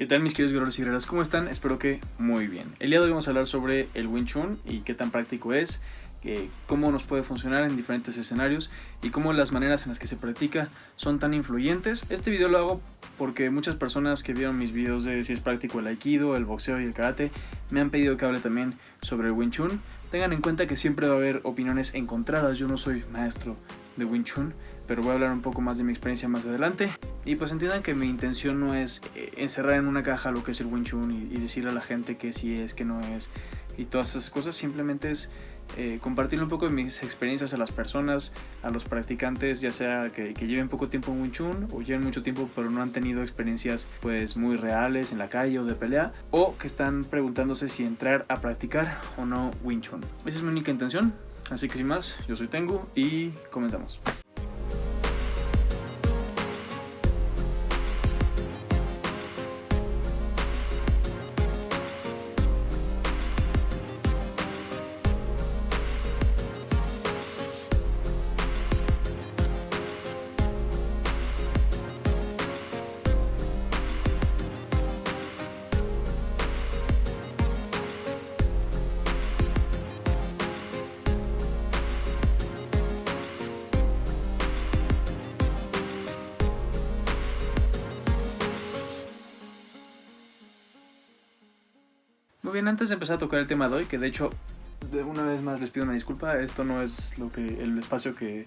¿Qué tal mis queridos guerreros y guerreras? ¿Cómo están? Espero que muy bien. El día de hoy vamos a hablar sobre el Wing Chun y qué tan práctico es, cómo nos puede funcionar en diferentes escenarios y cómo las maneras en las que se practica son tan influyentes. Este video lo hago porque muchas personas que vieron mis videos de si es práctico el Aikido, el boxeo y el karate me han pedido que hable también sobre el Wing Chun. Tengan en cuenta que siempre va a haber opiniones encontradas. Yo no soy maestro de Wing Chun, pero voy a hablar un poco más de mi experiencia más adelante. Y pues entiendan que mi intención no es encerrar en una caja lo que es el Wing Chun y decirle a la gente que sí es, que no es y todas esas cosas. Simplemente es compartir un poco de mis experiencias a las personas, a los practicantes, ya sea que lleven poco tiempo en Wing Chun o lleven mucho tiempo pero no han tenido experiencias pues muy reales en la calle o de pelea, o que están preguntándose si entrar a practicar o no Wing Chun. Esa es mi única intención, así que sin más, yo soy Tengu y comenzamos. Muy bien, antes de empezar a tocar el tema de hoy, que de hecho, de una vez más les pido una disculpa, esto no es el espacio que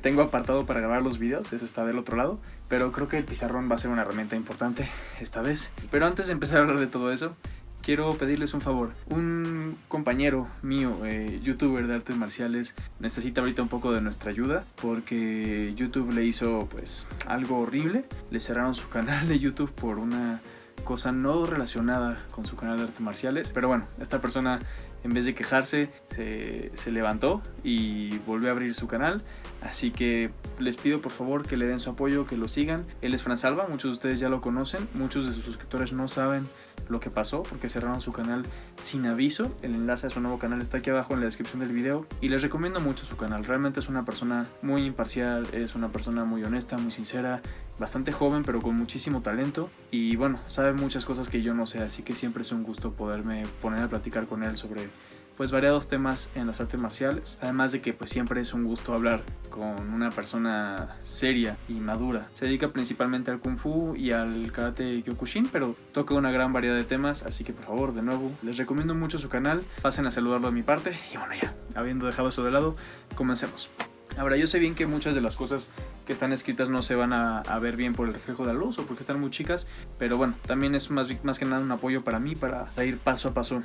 tengo apartado para grabar los videos, eso está del otro lado, pero creo que el pizarrón va a ser una herramienta importante esta vez. Pero antes de empezar a hablar de todo eso, quiero pedirles un favor. Un compañero mío, youtuber de artes marciales, necesita ahorita un poco de nuestra ayuda porque YouTube le hizo pues algo horrible. Le cerraron su canal de YouTube por una cosa no relacionada con su canal de artes marciales, pero bueno, esta persona en vez de quejarse se levantó y volvió a abrir su canal, así que les pido por favor que le den su apoyo, que lo sigan. Él es Fran Salva, muchos de ustedes ya lo conocen, muchos de sus suscriptores no saben lo que pasó porque cerraron su canal sin aviso. El enlace a su nuevo canal está aquí abajo en la descripción del video y les recomiendo mucho su canal. Realmente es una persona muy imparcial, es una persona muy honesta, muy sincera, bastante joven pero con muchísimo talento y bueno, sabe muchas cosas que yo no sé, así que siempre es un gusto poderme poner a platicar con él sobre pues variados temas en las artes marciales, además de que pues siempre es un gusto hablar con una persona seria y madura. Se dedica principalmente al Kung Fu y al Karate Kyokushin, pero toca una gran variedad de temas, así que por favor, de nuevo, les recomiendo mucho su canal, pasen a saludarlo de mi parte y bueno, ya, habiendo dejado eso de lado, comencemos. Ahora, yo sé bien que muchas de las cosas que están escritas no se van a ver bien por el reflejo de la luz o porque están muy chicas, pero bueno, también es más que nada un apoyo para mí, para ir paso a paso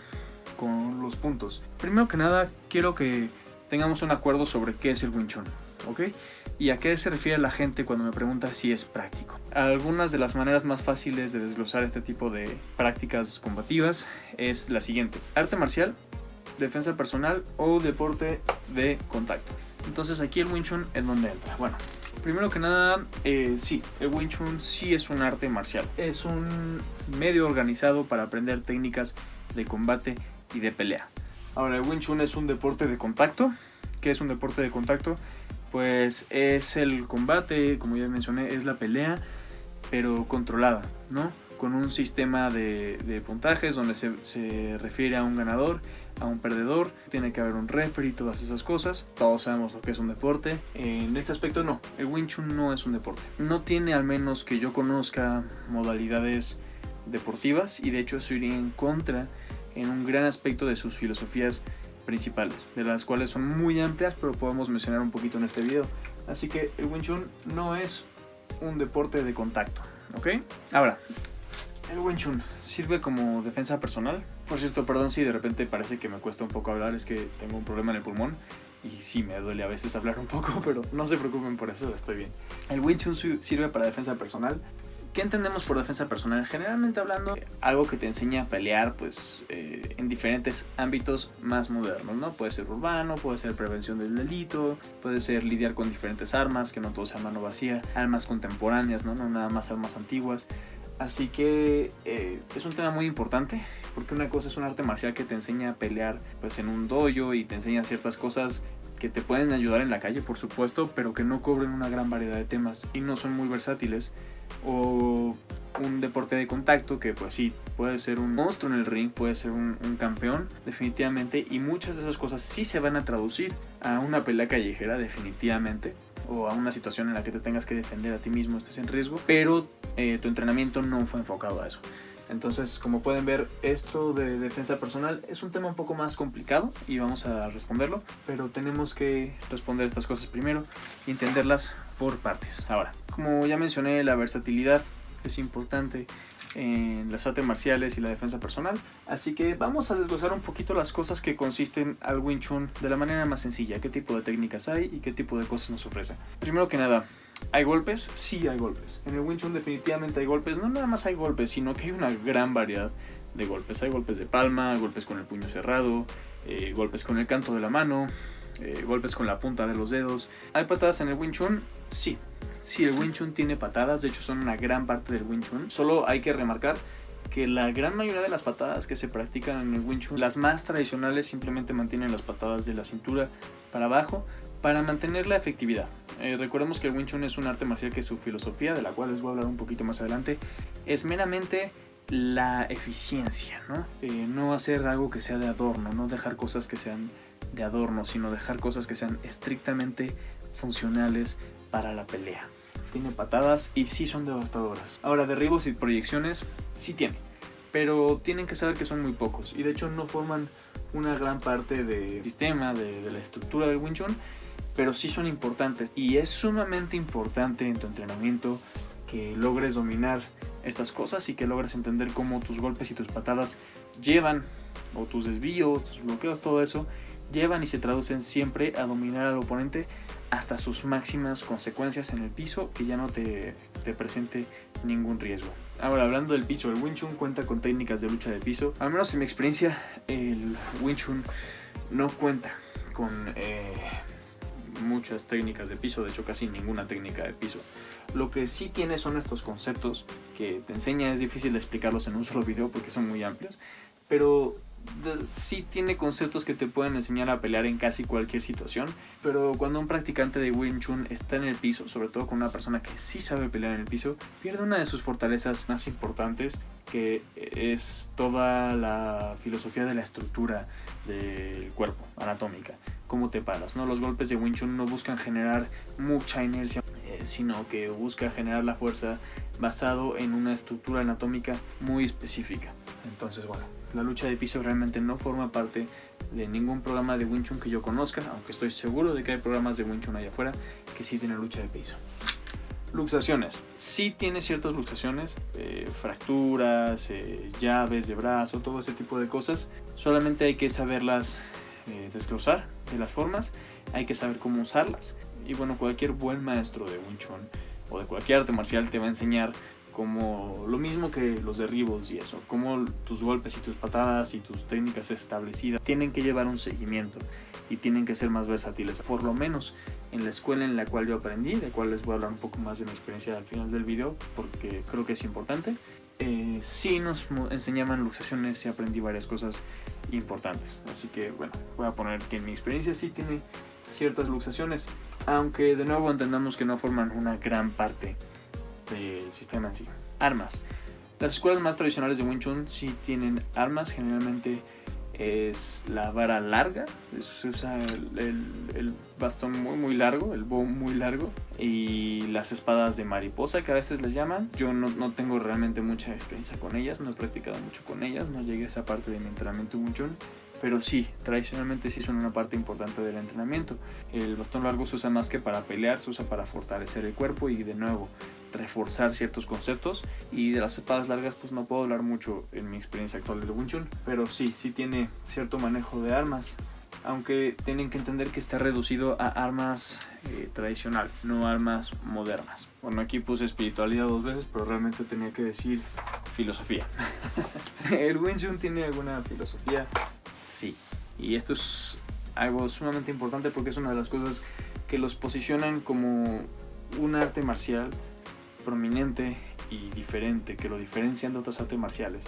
con los puntos. Primero que nada, quiero que tengamos un acuerdo sobre qué es el Wing Chun, ¿ok? Y a qué se refiere la gente cuando me pregunta si es práctico. Algunas de las maneras más fáciles de desglosar este tipo de prácticas combativas es la siguiente: arte marcial, defensa personal o deporte de contacto. Entonces aquí el Wing Chun es donde entra. Bueno, primero que nada, sí, el Wing Chun sí es un arte marcial. Es un medio organizado para aprender técnicas de combate y de pelea. Ahora, el Wing Chun es un deporte de contacto. ¿Qué es un deporte de contacto? Pues es el combate, como ya mencioné, es la pelea, pero controlada, ¿no? Con un sistema de puntajes donde se refiere a un ganador, a un perdedor, tiene que haber un referee, todas esas cosas. Todos sabemos lo que es un deporte. En este aspecto no, el Wing Chun no es un deporte. No tiene, al menos que yo conozca, modalidades deportivas y de hecho eso iría en contra en un gran aspecto de sus filosofías principales, de las cuales son muy amplias, pero podemos mencionar un poquito en este video. Así que el Wing Chun no es un deporte de contacto, ¿ok? Ahora, el Wing Chun sirve como defensa personal. Por cierto, perdón si de repente parece que me cuesta un poco hablar, es que tengo un problema en el pulmón y sí me duele a veces hablar un poco, pero no se preocupen por eso, estoy bien. El Wing Chun sirve para defensa personal. ¿Qué entendemos por defensa personal? Generalmente hablando, algo que te enseña a pelear pues, en diferentes ámbitos más modernos, ¿no? Puede ser urbano, puede ser prevención del delito, puede ser lidiar con diferentes armas, que no todo sea mano vacía, armas contemporáneas, ¿no? No nada más armas antiguas. Así que es un tema muy importante, porque una cosa es un arte marcial que te enseña a pelear pues, en un dojo y te enseña ciertas cosas que te pueden ayudar en la calle, por supuesto, pero que no cubren una gran variedad de temas y no son muy versátiles. O un deporte de contacto que pues sí, puede ser un monstruo en el ring, puede ser un campeón definitivamente, y muchas de esas cosas sí se van a traducir a una pelea callejera definitivamente, o a una situación en la que te tengas que defender a ti mismo, estés en riesgo, pero tu entrenamiento no fue enfocado a eso. Entonces, como pueden ver, esto de defensa personal es un tema un poco más complicado y vamos a responderlo, pero tenemos que responder estas cosas primero y entenderlas por partes. Ahora, como ya mencioné, la versatilidad es importante en las artes marciales y la defensa personal, así que vamos a desglosar un poquito las cosas que consisten al Wing Chun de la manera más sencilla, qué tipo de técnicas hay y qué tipo de cosas nos ofrece. Primero que nada, ¿hay golpes? Sí hay golpes. En el Wing Chun definitivamente hay golpes. No nada más hay golpes, sino que hay una gran variedad de golpes. Hay golpes de palma, golpes con el puño cerrado, golpes con el canto de la mano, golpes con la punta de los dedos. ¿Hay patadas en el Wing Chun? Sí. Sí, el Wing Chun tiene patadas. De hecho, son una gran parte del Wing Chun. Solo hay que remarcar que la gran mayoría de las patadas que se practican en el Wing Chun, las más tradicionales, simplemente mantienen las patadas de la cintura para abajo para mantener la efectividad. Recordemos que el Wing Chun es un arte marcial que su filosofía, de la cual les voy a hablar un poquito más adelante, es meramente la eficiencia, ¿no? No hacer algo que sea de adorno, no dejar cosas que sean de adorno, sino dejar cosas que sean estrictamente funcionales para la pelea. Tiene patadas y sí son devastadoras. Ahora, derribos y proyecciones sí tiene, pero tienen que saber que son muy pocos y de hecho no forman una gran parte del sistema, de la estructura del Wing Chun, pero sí son importantes y es sumamente importante en tu entrenamiento que logres dominar estas cosas y que logres entender cómo tus golpes y tus patadas llevan, o tus desvíos, tus bloqueos, todo eso llevan y se traducen siempre a dominar al oponente hasta sus máximas consecuencias en el piso, que ya no te presente ningún riesgo. Ahora, hablando del piso, el Wing Chun cuenta con técnicas de lucha de piso. Al menos en mi experiencia, el Wing Chun no cuenta con muchas técnicas de piso, de hecho casi ninguna técnica de piso. Lo que sí tiene son estos conceptos que te enseña, es difícil de explicarlos en un solo video porque son muy amplios, pero sí tiene conceptos que te pueden enseñar a pelear en casi cualquier situación. Pero cuando un practicante de Wing Chun está en el piso, sobre todo con una persona que sí sabe pelear en el piso, pierde una de sus fortalezas más importantes, que es toda la filosofía de la estructura del cuerpo, anatómica, cómo te paras, ¿no? Los golpes de Wing Chun no buscan generar mucha inercia, sino que busca generar la fuerza basado en una estructura anatómica muy específica. Entonces, bueno, la lucha de piso realmente no forma parte de ningún programa de Wing Chun que yo conozca, aunque estoy seguro de que hay programas de Wing Chun allá afuera que sí tienen lucha de piso. Luxaciones. Sí tiene ciertas luxaciones, fracturas, llaves de brazo, todo ese tipo de cosas. Solamente hay que saberlas desglosar de las formas, hay que saber cómo usarlas. Y bueno, cualquier buen maestro de Wing Chun o de cualquier arte marcial te va a enseñar como lo mismo que los derribos y eso, como tus golpes y tus patadas y tus técnicas establecidas tienen que llevar un seguimiento y tienen que ser más versátiles. Por lo menos en la escuela en la cual yo aprendí, de cual les voy a hablar un poco más de mi experiencia al final del video porque creo que es importante, sí nos enseñaban luxaciones y aprendí varias cosas importantes. Así que bueno, voy a poner que en mi experiencia sí tiene ciertas luxaciones, aunque de nuevo entendamos que no forman una gran parte del sistema en sí. Armas. Las escuelas más tradicionales de Wing Chun sí tienen armas. Generalmente es la vara larga, se usa el bastón muy largo, el bow muy largo, y las espadas de mariposa, que a veces les llaman. Yo no tengo realmente mucha experiencia con ellas, no he practicado mucho con ellas, no llegué a esa parte de mi entrenamiento Wing Chun, pero sí, tradicionalmente sí son una parte importante del entrenamiento. El bastón largo se usa más que para pelear, se usa para fortalecer el cuerpo y de nuevo reforzar ciertos conceptos. Y de las espadas largas pues no puedo hablar mucho en mi experiencia actual de Wing Chun, pero sí tiene cierto manejo de armas, aunque tienen que entender que está reducido a armas tradicionales, no armas modernas. Bueno, aquí puse espiritualidad 2 veces, pero realmente tenía que decir filosofía. ¿El Wing Chun tiene alguna filosofía? Sí, y esto es algo sumamente importante porque es una de las cosas que los posicionan como un arte marcial prominente y diferente, que lo diferencian de otras artes marciales,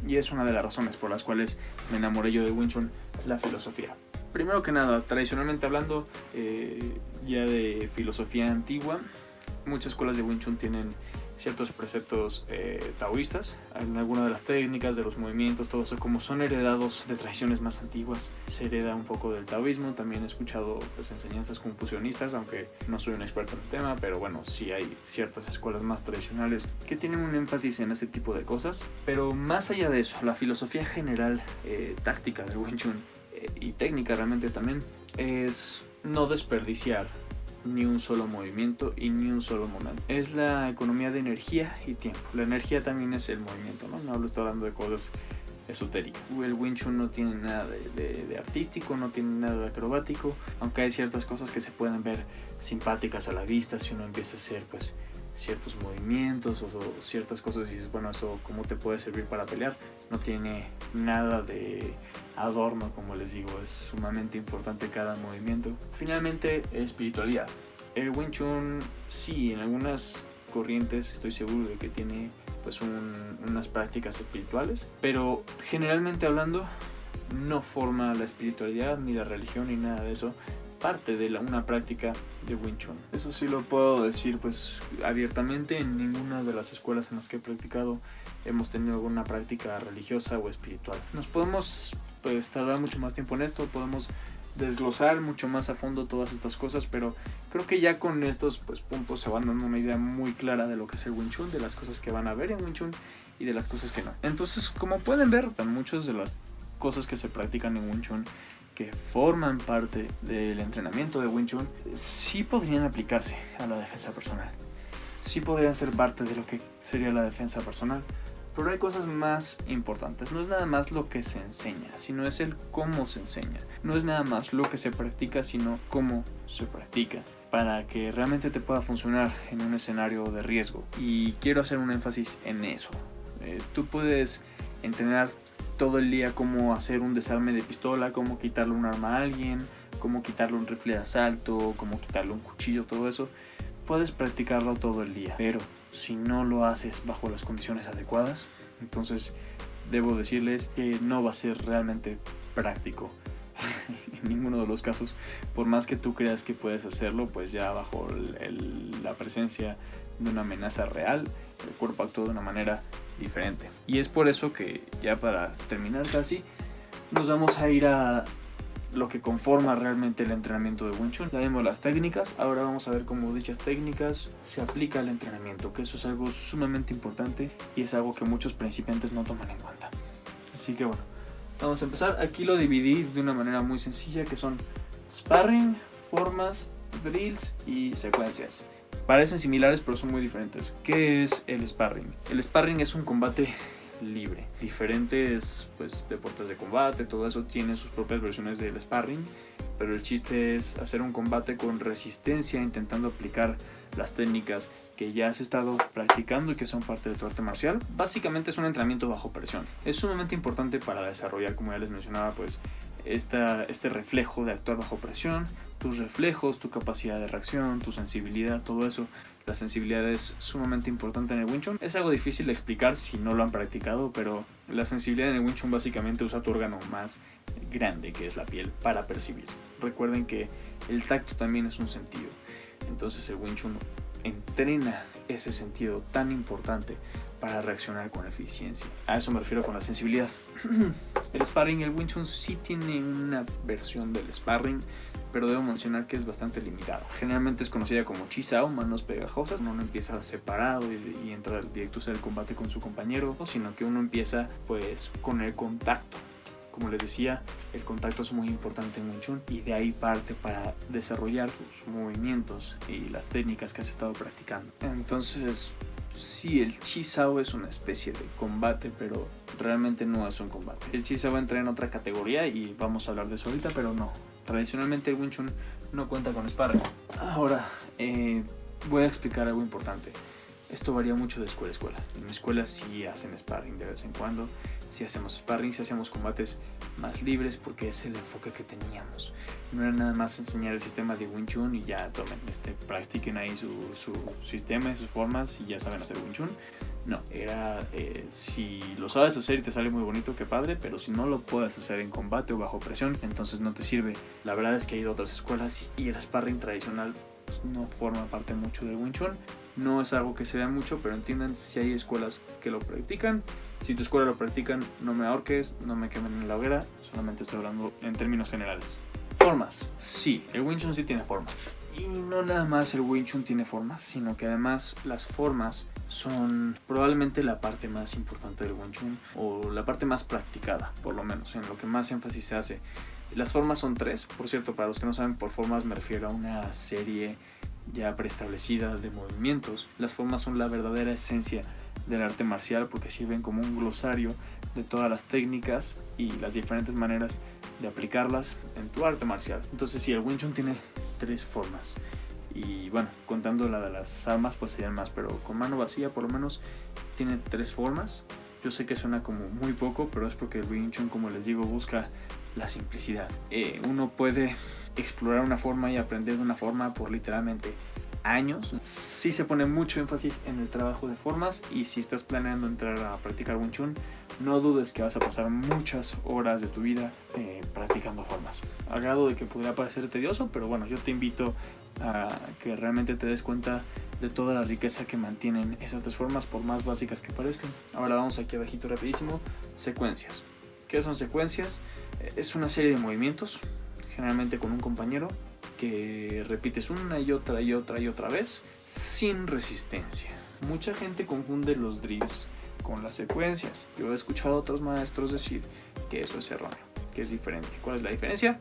y es una de las razones por las cuales me enamoré yo de Wing Chun, la filosofía. Primero que nada, tradicionalmente hablando, ya de filosofía antigua, muchas escuelas de Wing Chun tienen ciertos preceptos taoístas, en alguna de las técnicas, de los movimientos, todo eso, como son heredados de tradiciones más antiguas, se hereda un poco del taoísmo. También he escuchado pues, enseñanzas confucianistas, aunque no soy un experto en el tema, pero bueno, sí hay ciertas escuelas más tradicionales que tienen un énfasis en ese tipo de cosas. Pero más allá de eso, la filosofía general táctica del Wing Chun y técnica realmente también es no desperdiciar ni un solo movimiento y ni un solo momento. Es la economía de energía y tiempo. La energía también es el movimiento, ¿no? No estoy hablando de cosas esotéricas. El Wing Chun no tiene nada de artístico, no tiene nada de acrobático, aunque hay ciertas cosas que se pueden ver simpáticas a la vista si uno empieza a hacer pues ciertos movimientos o ciertas cosas y dices, bueno, eso cómo te puede servir para pelear. No tiene nada de adorno, como les digo, es sumamente importante cada movimiento. Finalmente, espiritualidad. El Wing Chun, sí, en algunas corrientes estoy seguro de que tiene pues unas prácticas espirituales, pero generalmente hablando no forma la espiritualidad ni la religión ni nada de eso parte de una práctica de Wing Chun. Eso sí lo puedo decir pues abiertamente. En ninguna de las escuelas en las que he practicado hemos tenido alguna práctica religiosa o espiritual. Nos podemos pues tardar mucho más tiempo en esto, podemos desglosar mucho más a fondo todas estas cosas, pero creo que ya con estos pues, puntos se van dando una idea muy clara de lo que es el Wing Chun, de las cosas que van a ver en Wing Chun y de las cosas que no. Entonces, como pueden ver, muchas de las cosas que se practican en Wing Chun que forman parte del entrenamiento de Wing Chun sí podrían aplicarse a la defensa personal, sí podrían ser parte de lo que sería la defensa personal. Pero hay cosas más importantes. No es nada más lo que se enseña, sino es el cómo se enseña. No es nada más lo que se practica, sino cómo se practica, para que realmente te pueda funcionar en un escenario de riesgo. Y quiero hacer un énfasis en eso. Tú puedes entrenar todo el día cómo hacer un desarme de pistola, cómo quitarle un arma a alguien, cómo quitarle un rifle de asalto, cómo quitarle un cuchillo, todo eso. Puedes practicarlo todo el día, pero si no lo haces bajo las condiciones adecuadas, entonces debo decirles que no va a ser realmente práctico en ninguno de los casos. Por más que tú creas que puedes hacerlo, pues ya bajo la presencia de una amenaza real, el cuerpo actúa de una manera diferente. Y es por eso que ya para terminar casi, nos vamos a ir a lo que conforma realmente el entrenamiento de Wing Chun. Ya vimos las técnicas, ahora vamos a ver cómo dichas técnicas se aplica al entrenamiento, que eso es algo sumamente importante y es algo que muchos principiantes no toman en cuenta. Así que bueno, vamos a empezar. Aquí lo dividí de una manera muy sencilla, que son sparring, formas, drills y secuencias. Parecen similares pero son muy diferentes. ¿Qué es el sparring? El sparring es un combate libre. Diferentes pues, deportes de combate, todo eso tiene sus propias versiones del sparring, pero el chiste es hacer un combate con resistencia, intentando aplicar las técnicas que ya has estado practicando y que son parte de tu arte marcial. Básicamente es un entrenamiento bajo presión. Es sumamente importante para desarrollar, como ya les mencionaba, pues este reflejo de actuar bajo presión, tus reflejos, tu capacidad de reacción, tu sensibilidad, todo eso. La sensibilidad es sumamente importante en el Wing Chun. Es algo difícil de explicar si no lo han practicado, pero la sensibilidad en el Wing Chun básicamente usa tu órgano más grande, que es la piel, para percibir. Recuerden que el tacto también es un sentido. Entonces el Wing Chun entrena ese sentido tan importante para reaccionar con eficiencia. A eso me refiero con la sensibilidad. El sparring, el Wing Chun sí tiene una versión del sparring, pero debo mencionar que es bastante limitado. Generalmente es conocida como Chi Sao, manos pegajosas. Uno no empieza separado y entra directo al combate con su compañero, sino que uno empieza pues con el contacto. Como les decía, el contacto es muy importante en Wing Chun y de ahí parte para desarrollar tus movimientos y las técnicas que has estado practicando. Entonces, sí, el Chi Sao es una especie de combate, pero realmente no es un combate. El Chi Sao entra en otra categoría y vamos a hablar de eso ahorita, pero no. Tradicionalmente el Wing Chun no cuenta con sparring. Ahora, voy a explicar algo importante. Esto varía mucho de escuela a escuela. En mi escuela sí hacen sparring de vez en cuando. Sí hacemos sparring, sí hacemos combates más libres porque es el enfoque que teníamos. No era nada más enseñar el sistema de Wing Chun y ya tomen, practiquen ahí su sistema y sus formas y ya saben hacer Wing Chun. No, era si lo sabes hacer y te sale muy bonito, qué padre, pero si no lo puedes hacer en combate o bajo presión, entonces no te sirve. La verdad es que he ido a otras escuelas y el sparring tradicional pues, no forma parte mucho del Wing Chun. No es algo que se vea mucho, pero entiendan si hay escuelas que lo practican. Si tu escuela lo practican, no me ahorques, no me quemen en la hoguera, solamente estoy hablando en términos generales. Formas. Sí, el Wing Chun sí tiene formas. Y no nada más el Wing Chun tiene formas, sino que además las formas son probablemente la parte más importante del Wing Chun, o la parte más practicada, por lo menos, en lo que más énfasis se hace. Las formas son 3, por cierto, para los que no saben, por formas me refiero a una serie ya preestablecida de movimientos. Las formas son la verdadera esencia del arte marcial porque sirven como un glosario de todas las técnicas y las diferentes maneras de aplicarlas en tu arte marcial. Entonces sí, el Wing Chun tiene 3 formas. Y bueno, contando la de las armas pues serían más, pero con mano vacía por lo menos tiene 3 formas. Yo sé que suena como muy poco, pero es porque el Wing Chun, como les digo, busca la simplicidad. Uno puede explorar una forma y aprender de una forma por literalmente años. Sí se pone mucho énfasis en el trabajo de formas, y si estás planeando entrar a practicar Wing Chun, no dudes que vas a pasar muchas horas de tu vida practicando formas. Al grado de que podría parecer tedioso, pero bueno, yo te invito a que realmente te des cuenta de toda la riqueza que mantienen esas 3 formas, por más básicas que parezcan. Ahora vamos aquí abajito rapidísimo. Secuencias. ¿Qué son secuencias? Es una serie de movimientos, generalmente con un compañero, que repites una y otra y otra y otra vez sin resistencia. Mucha gente confunde los drills con las secuencias. Yo he escuchado a otros maestros decir que eso es erróneo, que es diferente. ¿Cuál es la diferencia?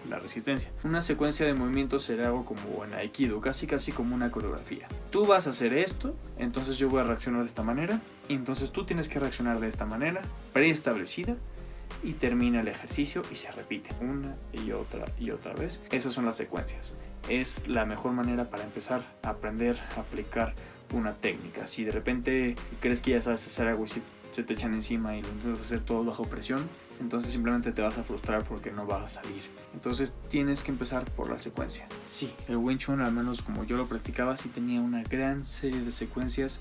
La resistencia. Una secuencia de movimientos será algo como en Aikido, casi como una coreografía. Tú vas a hacer esto, entonces yo voy a reaccionar de esta manera, y entonces tú tienes que reaccionar de esta manera preestablecida, y termina el ejercicio y se repite una y otra vez. Esas son las secuencias. Es la mejor manera para empezar a aprender a aplicar una técnica. Si de repente crees que ya sabes hacer algo y se te echan encima y lo intentas hacer todo bajo presión, entonces simplemente te vas a frustrar porque no va a salir. Entonces tienes que empezar por la secuencia. Sí, el Wing Chun, al menos como yo lo practicaba, sí tenía una gran serie de secuencias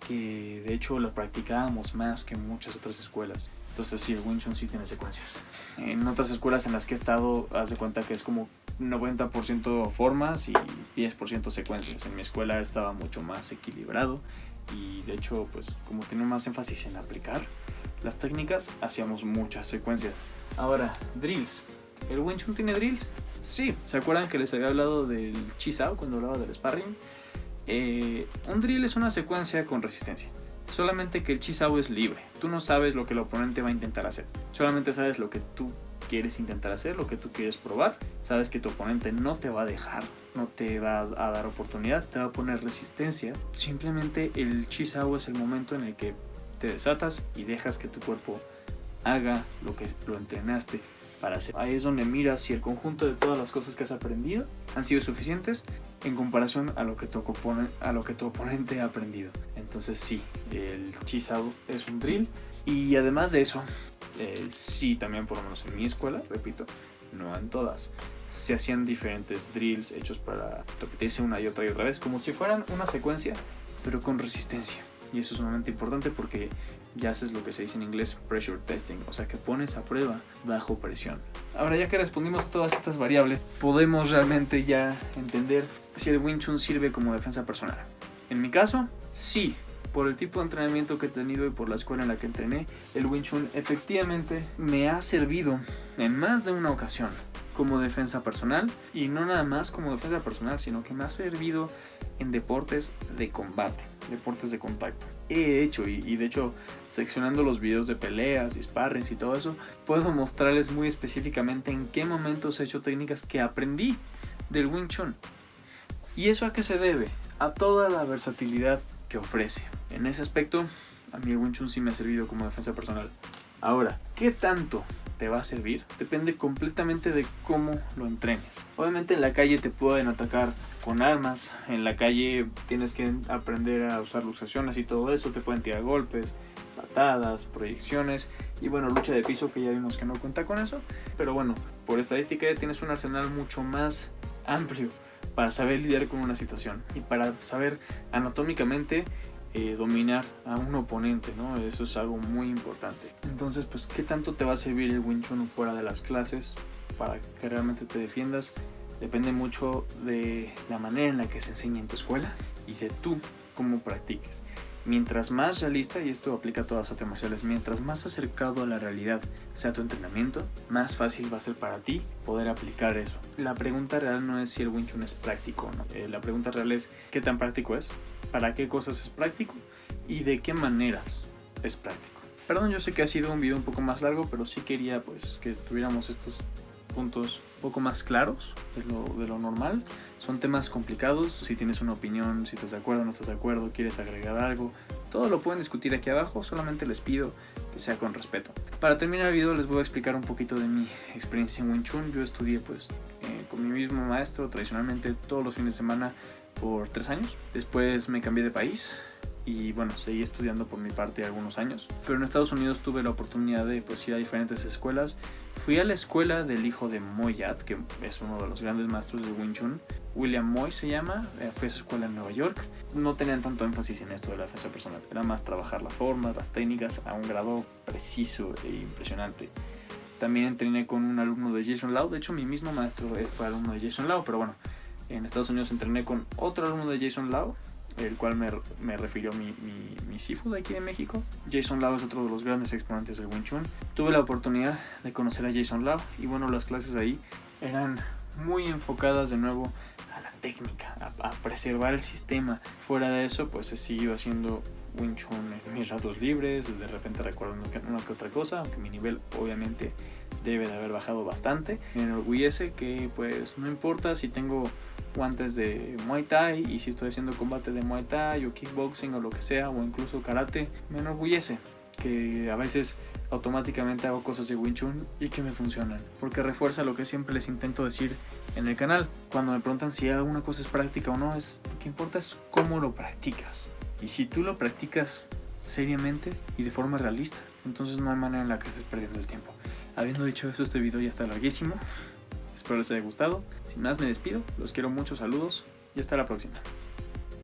que de hecho lo practicábamos más que en muchas otras escuelas. Entonces sí, el Wing Chun sí tiene secuencias. En otras escuelas en las que he estado, haz de cuenta que es como 90% formas y 10% secuencias. En mi escuela estaba mucho más equilibrado, y de hecho pues como tiene más énfasis en aplicar las técnicas, hacíamos muchas secuencias. Ahora, drills. ¿El Wing Chun tiene drills? Sí. ¿Se acuerdan que les había hablado del Chi Sao cuando hablaba del sparring? Un drill es una secuencia con resistencia. Solamente que el Chi Sao es libre. Tú no sabes lo que el oponente va a intentar hacer. Solamente sabes lo que tú quieres intentar hacer, lo que tú quieres probar. Sabes que tu oponente no te va a dejar, no te va a dar oportunidad, te va a poner resistencia. Simplemente el Chi Sao es el momento en el que te desatas y dejas que tu cuerpo haga lo que lo entrenaste para hacer. Ahí es donde miras si el conjunto de todas las cosas que has aprendido han sido suficientes en comparación a lo que tu oponente ha aprendido. Entonces sí, el Chi Sao es un drill. Y además de eso, sí, también por lo menos en mi escuela, repito, no en todas, se hacían diferentes drills hechos para repetirse una y otra vez, como si fueran una secuencia, pero con resistencia. Y eso es sumamente importante porque ya haces lo que se dice en inglés pressure testing, o sea que pones a prueba bajo presión. Ahora, ya que respondimos todas estas variables, podemos realmente ya entender si el Wing Chun sirve como defensa personal. En mi caso, sí. Por el tipo de entrenamiento que he tenido y por la escuela en la que entrené, el Wing Chun efectivamente me ha servido en más de una ocasión como defensa personal, y no nada más como defensa personal, sino que me ha servido en deportes de combate, deportes de contacto. He hecho, y de hecho, seccionando los videos de peleas y sparrings y todo eso, puedo mostrarles muy específicamente en qué momentos he hecho técnicas que aprendí del Wing Chun. ¿Y eso a qué se debe? A toda la versatilidad que ofrece. En ese aspecto, a mí el Wing Chun sí me ha servido como defensa personal. Ahora, ¿qué tanto te va a servir? Depende completamente de cómo lo entrenes. Obviamente en la calle te pueden atacar con armas. En la calle tienes que aprender a usar luxaciones y todo eso. Te pueden tirar golpes, patadas, proyecciones. Y bueno, lucha de piso, que ya vimos que no cuenta con eso. Pero bueno, por estadística ya tienes un arsenal mucho más amplio para saber lidiar con una situación y para saber anatómicamente dominar a un oponente, ¿no? Eso es algo muy importante. Entonces, pues, ¿qué tanto te va a servir el Wing Chun fuera de las clases para que realmente te defiendas? depende mucho de la manera en la que se enseña en tu escuela y de tú cómo practiques. Mientras más realista, y esto aplica a todas las artes marciales, mientras más acercado a la realidad sea tu entrenamiento, más fácil va a ser para ti poder aplicar eso. La pregunta real no es si el Wing Chun es práctico o no. La pregunta real es qué tan práctico es, para qué cosas es práctico y de qué maneras es práctico. Perdón, yo sé que ha sido un video un poco más largo, pero sí quería pues que tuviéramos estos puntos un poco más claros de lo normal. Son temas complicados, si tienes una opinión, si estás de acuerdo, no estás de acuerdo, quieres agregar algo, todo lo pueden discutir aquí abajo, solamente les pido que sea con respeto. Para terminar el video les voy a explicar un poquito de mi experiencia en Wing Chun. Yo estudié pues con mi mismo maestro tradicionalmente todos los fines de semana por 3 años. Después me cambié de país y bueno, seguí estudiando por mi parte algunos años. Pero en Estados Unidos tuve la oportunidad de pues ir a diferentes escuelas. Fui a la escuela del hijo de Moy Yat, que es uno de los grandes maestros de Wing Chun. William Moy se llama, fue a su escuela en Nueva York. No tenían tanto énfasis en esto de la defensa personal, era más trabajar las formas, las técnicas a un grado preciso e impresionante. También entrené con un alumno de Jason Lau, de hecho mi mismo maestro fue alumno de Jason Lau, pero bueno, en Estados Unidos entrené con otro alumno de Jason Lau, el cual me refirió mi Sifu de aquí de México. Jason Lau es otro de los grandes exponentes del Wing Chun. Tuve la oportunidad de conocer a Jason Lau y bueno, las clases ahí eran muy enfocadas de nuevo a la técnica, a preservar el sistema. Fuera de eso, pues he seguido haciendo Wing Chun en mis ratos libres, de repente recuerdo una que otra cosa, aunque mi nivel obviamente debe de haber bajado bastante. Me enorgullece que pues no importa si tengo guantes de Muay Thai y si estoy haciendo combate de Muay Thai o kickboxing o lo que sea, o incluso karate, me enorgullece que a veces automáticamente hago cosas de Wing Chun y que me funcionan, porque refuerza lo que siempre les intento decir en el canal. Cuando me preguntan si alguna cosa es práctica o no, lo que importa es cómo lo practicas. Y si tú lo practicas seriamente y de forma realista, entonces no hay manera en la que estés perdiendo el tiempo. Habiendo dicho eso, este video ya está larguísimo. Espero les haya gustado. Sin más me despido, los quiero mucho, saludos y hasta la próxima.